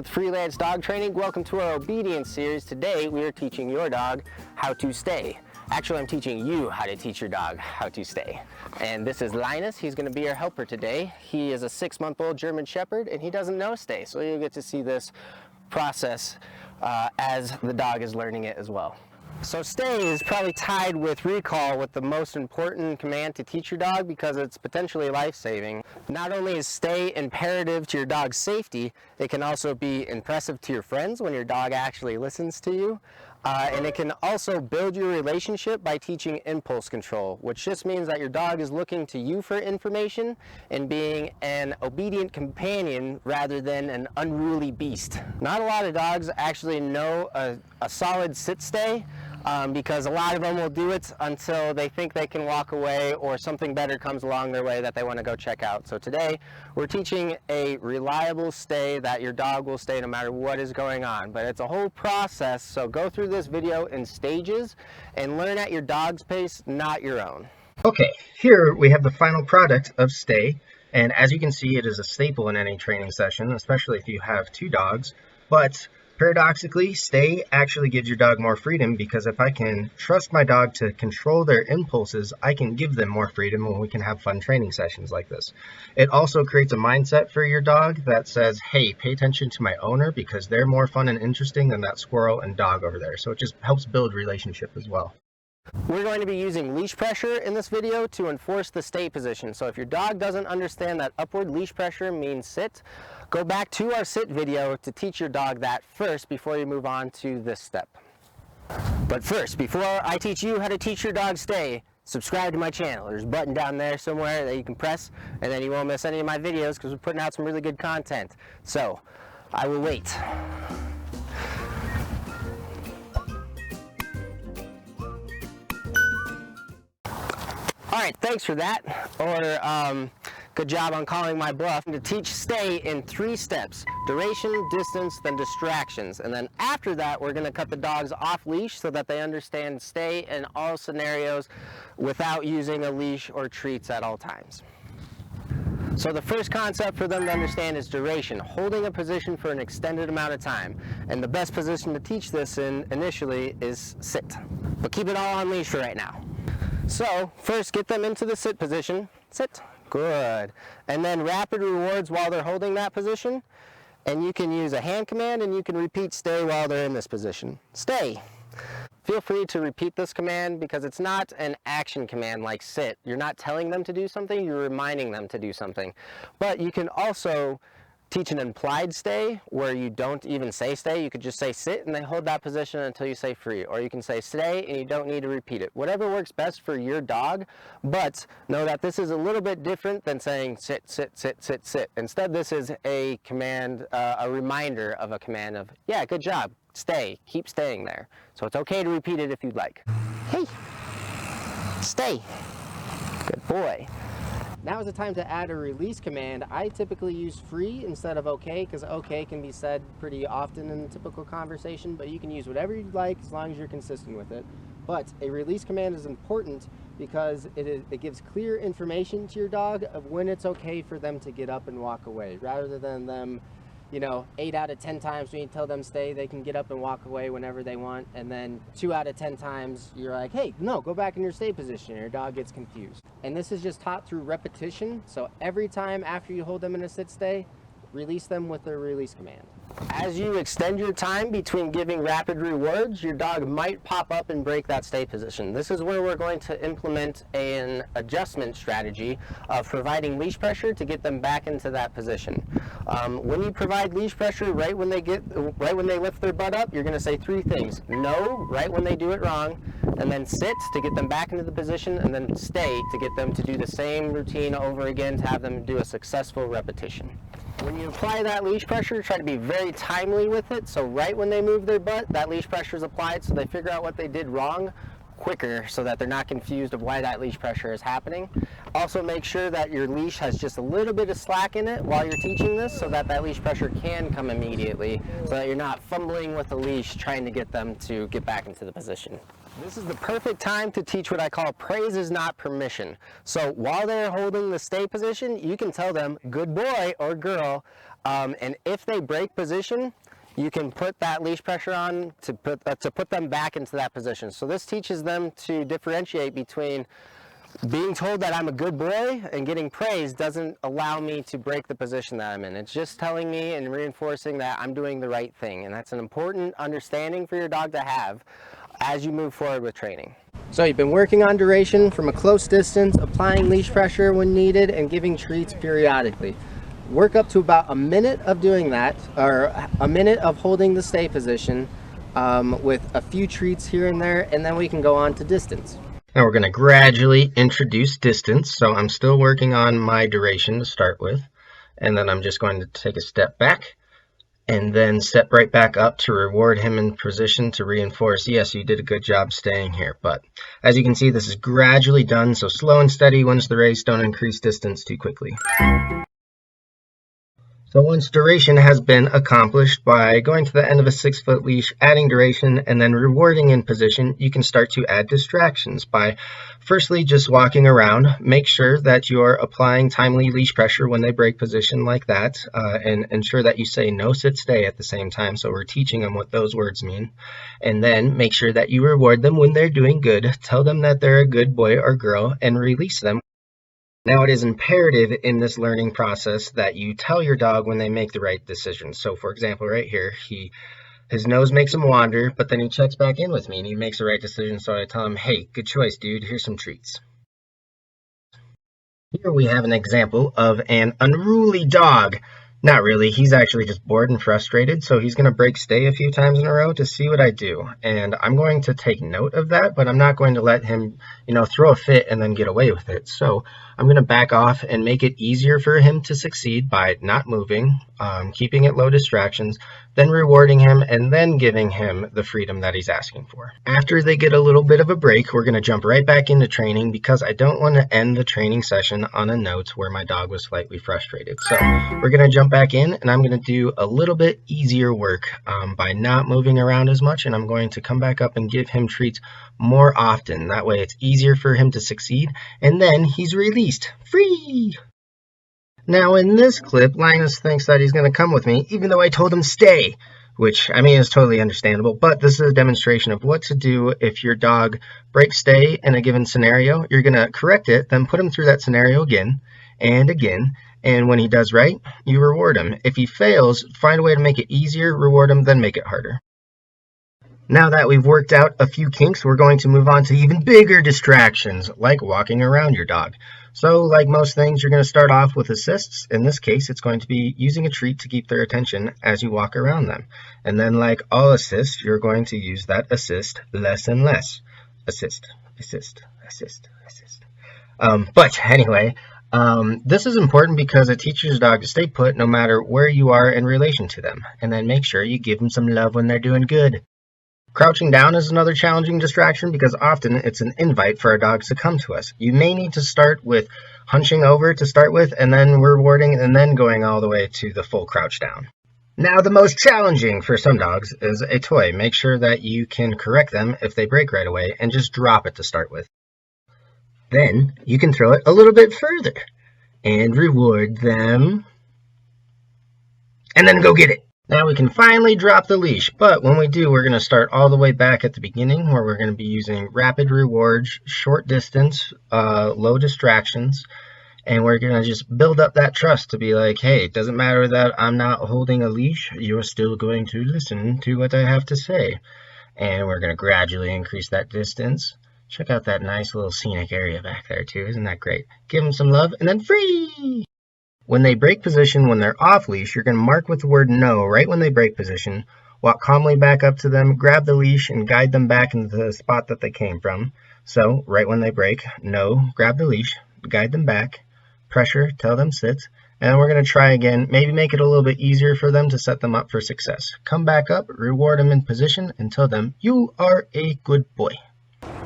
with Freelance Dog Training. Welcome to our obedience series. Today we are teaching your dog how to stay. Actually, I'm teaching you how to teach your dog how to stay. And this is Linus. He's going to be our helper today. He is a 6-month-old German Shepherd and he doesn't know stay. So you'll get to see this process as the dog is learning it as well. So stay is probably tied with recall with the most important command to teach your dog because it's potentially life-saving. Not only is stay imperative to your dog's safety, it can also be impressive to your friends when your dog actually listens to you. And it can also build your relationship by teaching impulse control, which just means that your dog is looking to you for information and being an obedient companion rather than an unruly beast. Not a lot of dogs actually know a solid sit-stay. Because a lot of them will do it until they think they can walk away or something better comes along their way that they want to go check out. So today we're teaching a reliable stay that your dog will stay no matter what is going on. But it's a whole process, so go through this video in stages and learn at your dog's pace, not your own. Okay, here we have the final product of stay, and as you can see, it is a staple in any training session, especially if you have 2 dogs. But paradoxically, stay actually gives your dog more freedom because if I can trust my dog to control their impulses, I can give them more freedom when we can have fun training sessions like this. It also creates a mindset for your dog that says, hey, pay attention to my owner because they're more fun and interesting than that squirrel and dog over there. So it just helps build relationship as well. We're going to be using leash pressure in this video to enforce the stay position. So if your dog doesn't understand that upward leash pressure means sit, go back to our sit video to teach your dog that first before you move on to this step. But first, before I teach you how to teach your dog stay, subscribe to my channel. There's a button down there somewhere that you can press, and then you won't miss any of my videos because we're putting out some really good content. So I will wait. All right, thanks for that, or good job on calling my bluff. To teach stay in 3 steps: duration, distance, then distractions. And then after that, we're gonna cut the dogs off leash so that they understand stay in all scenarios without using a leash or treats at all times. So the first concept for them to understand is duration, holding a position for an extended amount of time. And the best position to teach this in initially is sit. But keep it all on leash for right now. So first get them into the sit position. Sit. Good. And then rapid rewards while they're holding that position. And you can use a hand command and you can repeat stay while they're in this position. Stay. Feel free to repeat this command because it's not an action command like sit. You're not telling them to do something, you're reminding them to do something. But you can also teach an implied stay where you don't even say stay. You could just say sit and they hold that position until you say free. Or you can say stay and you don't need to repeat it. Whatever works best for your dog, but know that this is a little bit different than saying sit, sit, sit, sit, sit. Instead, this is a command, a reminder of a command of, yeah, good job, stay, keep staying there. So it's okay to repeat it if you'd like. Hey, stay, good boy. Now is the time to add a release command. I typically use free instead of okay because okay can be said pretty often in a typical conversation, but you can use whatever you'd like as long as you're consistent with it. But a release command is important because it gives clear information to your dog of when it's okay for them to get up and walk away, rather than them, 8 out of 10 times when you tell them stay, they can get up and walk away whenever they want, and then 2 out of 10 times you're like, hey, no, go back in your stay position, and your dog gets confused. And this is just taught through repetition, so every time after you hold them in a sit stay, release them with the release command. As you extend your time between giving rapid rewards, your dog might pop up and break that stay position. This is where we're going to implement an adjustment strategy of providing leash pressure to get them back into that position. When you provide leash pressure right when they lift their butt up, you're going to say 3 things. No, right when they do it wrong, and then sit to get them back into the position, and then stay to get them to do the same routine over again to have them do a successful repetition. When you apply that leash pressure, try to be very timely with it. So right when they move their butt, that leash pressure is applied so they figure out what they did wrong quicker so that they're not confused of why that leash pressure is happening. Also make sure that your leash has just a little bit of slack in it while you're teaching this so that that leash pressure can come immediately so that you're not fumbling with the leash trying to get them to get back into the position. This is the perfect time to teach what I call praise is not permission. So while they're holding the stay position, you can tell them good boy or girl, and if they break position, you can put that leash pressure on to put them back into that position. So this teaches them to differentiate between being told that I'm a good boy and getting praise doesn't allow me to break the position that I'm in. It's just telling me and reinforcing that I'm doing the right thing, and that's an important understanding for your dog to have as you move forward with training. So you've been working on duration from a close distance, applying leash pressure when needed, and giving treats periodically. Work up to about a minute of doing that, or a minute of holding the stay position with a few treats here and there, and then we can go on to distance. Now we're going to gradually introduce distance. So I'm still working on my duration to start with, and then I'm just going to take a step back and then step right back up to reward him in position to reinforce, yes, you did a good job staying here. But as you can see, this is gradually done, so slow and steady wins the race. Don't increase distance too quickly. So once duration has been accomplished by going to the end of a 6-foot leash, adding duration, and then rewarding in position, you can start to add distractions by firstly just walking around. Make sure that you're applying timely leash pressure when they break position like that, and ensure that you say no, sit, stay at the same time. So we're teaching them what those words mean. And then make sure that you reward them when they're doing good. Tell them that they're a good boy or girl and release them. Now, it is imperative in this learning process that you tell your dog when they make the right decision. So, for example, right here, his nose makes him wander, but then he checks back in with me and he makes the right decision. So I tell him, hey, good choice, dude. Here's some treats. Here we have an example of an unruly dog. Not really. He's actually just bored and frustrated, so he's going to break stay a few times in a row to see what I do. And I'm going to take note of that, but I'm not going to let him, throw a fit and then get away with it. So I'm going to back off and make it easier for him to succeed by not moving, keeping it low distractions, then rewarding him, and then giving him the freedom that he's asking for. After they get a little bit of a break, we're going to jump right back into training because I don't want to end the training session on a note where my dog was slightly frustrated. So we're going to jump back in, and I'm going to do a little bit easier work by not moving around as much, and I'm going to come back up and give him treats more often. That way it's easier for him to succeed, and then he's released. Free! Now in this clip, Linus thinks that he's going to come with me, even though I told him stay, which, is totally understandable, but this is a demonstration of what to do if your dog breaks stay in a given scenario. You're going to correct it, then put him through that scenario again and again, and when he does right, you reward him. If he fails, find a way to make it easier, reward him, then make it harder. Now that we've worked out a few kinks, we're going to move on to even bigger distractions, like walking around your dog. So, like most things, you're going to start off with assists. In this case, it's going to be using a treat to keep their attention as you walk around them. And then, like all assists, you're going to use that assist less and less. Assist, assist, assist, assist. But anyway, this is important because it teaches your dog to stay put no matter where you are in relation to them. And then make sure you give them some love when they're doing good. Crouching down is another challenging distraction because often it's an invite for our dogs to come to us. You may need to start with hunching over to start with, and then rewarding, and then going all the way to the full crouch down. Now, the most challenging for some dogs is a toy. Make sure that you can correct them if they break right away, and just drop it to start with. Then you can throw it a little bit further and reward them, and then go get it. Now we can finally drop the leash, but when we do, we're going to start all the way back at the beginning where we're going to be using rapid rewards, short distance, low distractions, and we're going to just build up that trust to be like, hey, it doesn't matter that I'm not holding a leash, you're still going to listen to what I have to say. And we're going to gradually increase that distance. Check out that nice little scenic area back there too, isn't that great? Give them some love, and then free! When they break position, when they're off leash, you're going to mark with the word no right when they break position, walk calmly back up to them, grab the leash, and guide them back into the spot that they came from. So, right when they break, no, grab the leash, guide them back, pressure, tell them sit, and we're going to try again, maybe make it a little bit easier for them to set them up for success. Come back up, reward them in position, and tell them, you are a good boy.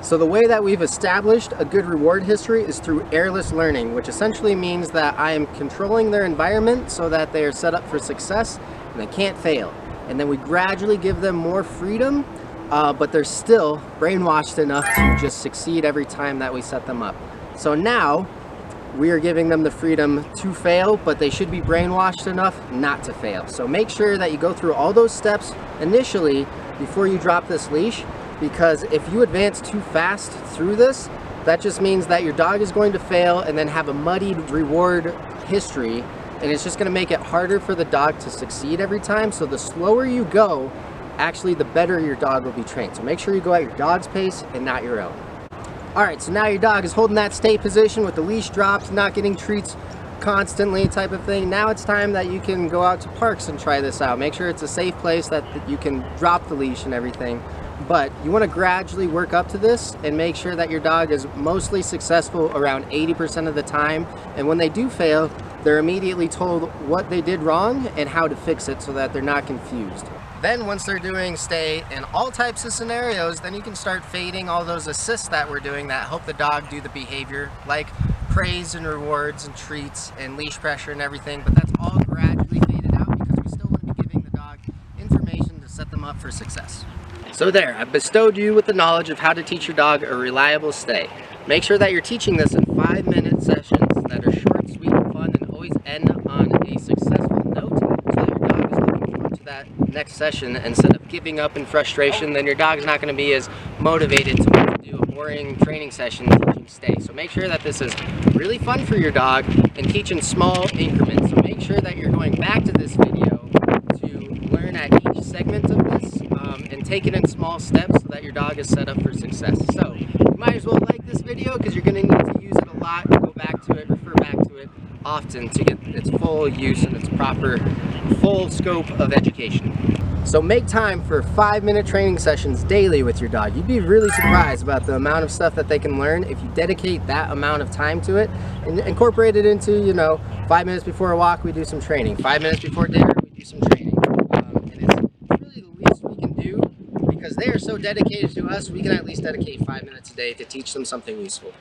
So the way that we've established a good reward history is through airless learning, which essentially means that I am controlling their environment so that they are set up for success and they can't fail. And then we gradually give them more freedom but they're still brainwashed enough to just succeed every time that we set them up. So now we are giving them the freedom to fail, but they should be brainwashed enough not to fail. So make sure that you go through all those steps initially before you drop this leash, because if you advance too fast through this, that just means that your dog is going to fail and then have a muddied reward history, and it's just going to make it harder for the dog to succeed every time. So the slower you go, actually the better your dog will be trained. So make sure you go at your dog's pace and not your own. Alright, so now your dog is holding that stay position with the leash dropped, not getting treats constantly type of thing. Now it's time that you can go out to parks and try this out. Make sure it's a safe place that you can drop the leash and everything. But you want to gradually work up to this and make sure that your dog is mostly successful around 80% of the time. And when they do fail, they're immediately told what they did wrong and how to fix it so that they're not confused. Then once they're doing stay in all types of scenarios, then you can start fading all those assists that we're doing that help the dog do the behavior, like praise and rewards and treats and leash pressure and everything. But that's all gradually faded out because we still want to be giving the dog information to set them up for success. So there, I've bestowed you with the knowledge of how to teach your dog a reliable stay. Make sure that you're teaching this in 5-minute sessions that are short, sweet, and fun, and always end on a successful note so that your dog is looking forward to that next session. Instead of giving up in frustration, then your dog's not going to be as motivated to want to do a boring training session teaching stay. So make sure that this is really fun for your dog and teach in small increments. So make sure that you're going back to this video to learn at each segment of this and take it in small steps so that your dog is set up for success. So you might as well like this video because you're going to need to use it a lot, go back to it, refer back to it often to get its full use and its proper full scope of education. So make time for 5-minute training sessions daily with your dog. You'd be really surprised about the amount of stuff that they can learn if you dedicate that amount of time to it and incorporate it into, you know, 5 minutes before a walk we do some training, 5 minutes before dinner we do some training. And it's really the least we can do because they are so dedicated to us, we can at least dedicate 5 minutes a day to teach them something useful.